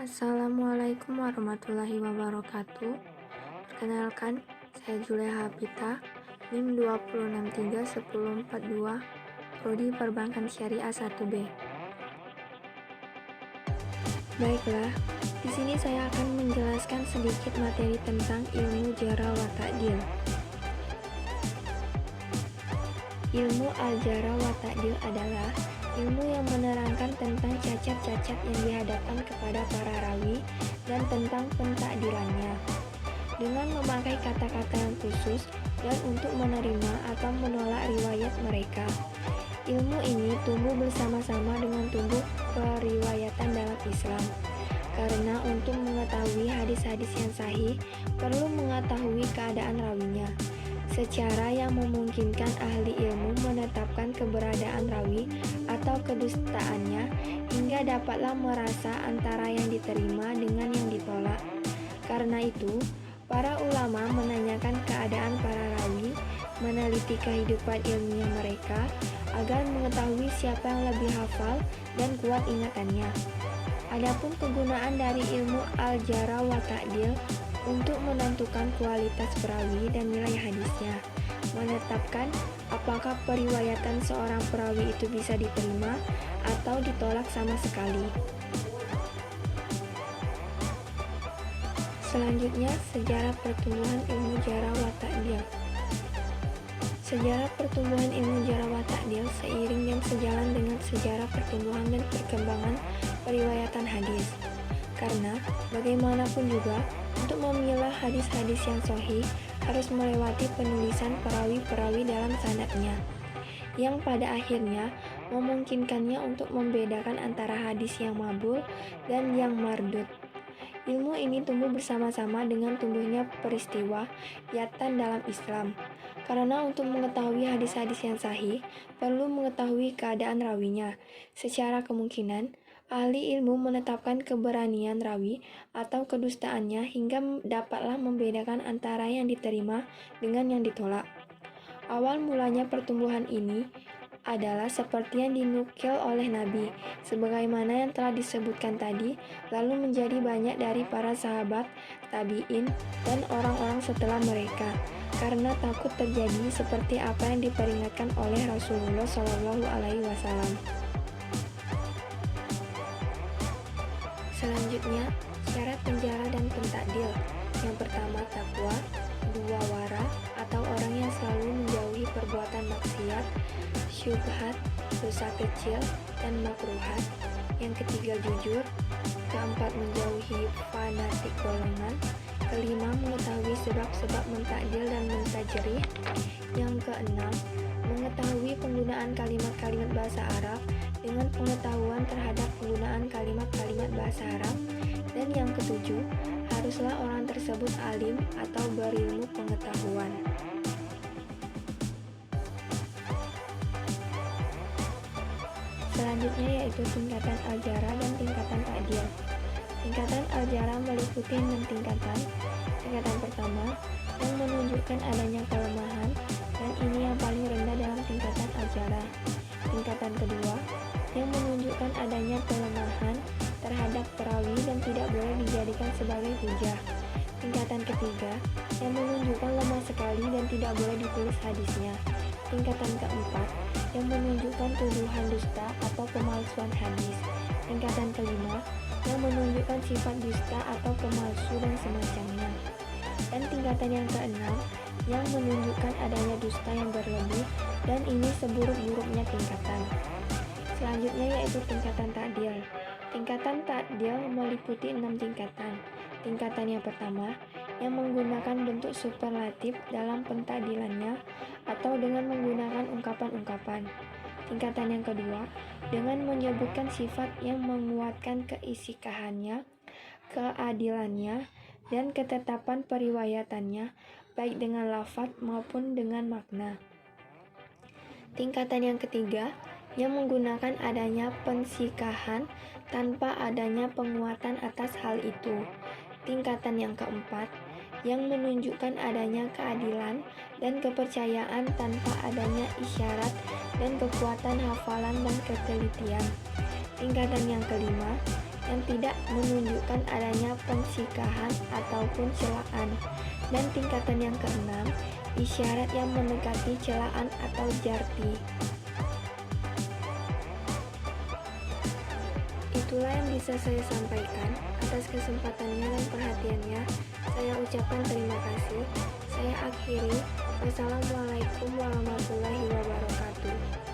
Assalamualaikum warahmatullahi wabarakatuh. Perkenalkan, saya Julia Habita, NIM 2063142, Prodi Perbankan Syariah 1B. Baiklah, di sini saya akan menjelaskan sedikit materi tentang ilmu Jarah wa Ta'dil. Ilmu Al-Jarah wa Ta'dil adalah ilmu yang menerangkan tentang cacat-cacat yang dihadapkan kepada para rawi dan tentang pentakdirannya, dengan memakai kata-kata yang khusus dan untuk menerima atau menolak riwayat mereka. Ilmu ini tumbuh bersama-sama dengan tumbuh periwayatan dalam Islam, karena untuk mengetahui hadis-hadis yang sahih perlu mengetahui keadaan rawinya, secara yang memungkinkan ahli ilmu menetapkan keberadaan rawi atau kedustaannya hingga dapatlah merasa antara yang diterima dengan yang ditolak. Karena itu, para ulama menanyakan keadaan para rawi, meneliti kehidupan ilmiah mereka agar mengetahui siapa yang lebih hafal dan kuat ingatannya. Adapun kegunaan dari ilmu Al-Jarah wa Ta'dil untuk menentukan kualitas perawi dan nilai hadisnya, menetapkan apakah periwayatan seorang perawi itu bisa diterima atau ditolak sama sekali. Selanjutnya, sejarah pertumbuhan ilmu Jarah wa Ta'dil. Sejarah pertumbuhan ilmu Jarah wa Ta'dil seiring dan sejalan dengan sejarah pertumbuhan dan perkembangan periwayatan hadis. Karena bagaimanapun juga, untuk memilah hadis-hadis yang sahih harus melewati penulisan perawi-perawi dalam sanadnya, yang pada akhirnya memungkinkannya untuk membedakan antara hadis yang maqbul dan yang mardud. Ilmu ini tumbuh bersama-sama dengan tumbuhnya peristiwa yatan dalam Islam, karena untuk mengetahui hadis-hadis yang sahih perlu mengetahui keadaan rawinya. Secara kemungkinan, ahli ilmu menetapkan keberanian rawi atau kedustaannya hingga dapatlah membedakan antara yang diterima dengan yang ditolak. Awal mulanya pertumbuhan ini adalah seperti yang dinukil oleh Nabi, sebagaimana yang telah disebutkan tadi, lalu menjadi banyak dari para sahabat, tabi'in, dan orang-orang setelah mereka, karena takut terjadi seperti apa yang diperingatkan oleh Rasulullah SAW. Selanjutnya, syarat penjara dan pentakdil. Yang pertama, takwa. Dua, wara, atau orang yang selalu menjauhi perbuatan maksiat, syubhat, dosa kecil, dan makruhat. Yang ketiga, jujur. Keempat, menjauhi fanatik golongan. Kelima, mengetahui sebab-sebab mentakdil dan mentajrih. Yang keenam, mengetahui penggunaan kalimat-kalimat bahasa Arab dengan pengetahuan terhadap penggunaan kalimat-kalimat bahasa Arab. Dan yang ketujuh, haruslah orang tersebut alim atau berilmu pengetahuan. Selanjutnya yaitu tingkatan Al-Jarah dan tingkatan Ta'dil. Tingkatan Al-Jarah meliputi 6 tingkatan. Tingkatan pertama yang menunjukkan adanya kelemahan, dan ini yang paling rendah dalam tingkatan Al-Jarah. Tingkatan kedua yang menunjukkan adanya kelemahan terhadap perawi dan tidak boleh dijadikan sebagai hujah. Tingkatan ketiga yang menunjukkan lemah sekali dan tidak boleh ditulis hadisnya. Tingkatan keempat yang menunjukkan tuduhan dusta atau pemalsuan hadis. Tingkatan kelima yang menunjukkan sifat dusta atau pemalsu dan semacamnya. Dan tingkatan yang keenam yang menunjukkan adanya dusta yang berlebih, dan ini seburuk-buruknya tingkatan. Selanjutnya yaitu tingkatan ta'dil. Tingkatan ta'dil meliputi 6 tingkatan. Tingkatan yang pertama yang menggunakan bentuk superlatif dalam pentakdilannya atau dengan menggunakan ungkapan-ungkapan. Tingkatan yang kedua dengan menyebutkan sifat yang menguatkan keisikahannya, keadilannya, dan ketetapan periwayatannya, baik dengan lafaz maupun dengan makna. Tingkatan yang ketiga yang menggunakan adanya pensikahan tanpa adanya penguatan atas hal itu. Tingkatan yang keempat yang menunjukkan adanya keadilan dan kepercayaan tanpa adanya isyarat dan kekuatan hafalan dan ketelitian. Tingkatan yang kelima yang tidak menunjukkan adanya pensikahan ataupun celaan. Dan tingkatan yang keenam, isyarat yang mendekati celaan atau jarti. Itulah yang bisa saya sampaikan. Atas kesempatannya dan perhatiannya, saya ucapkan terima kasih. Saya akhiri. Wassalamualaikum warahmatullahi wabarakatuh.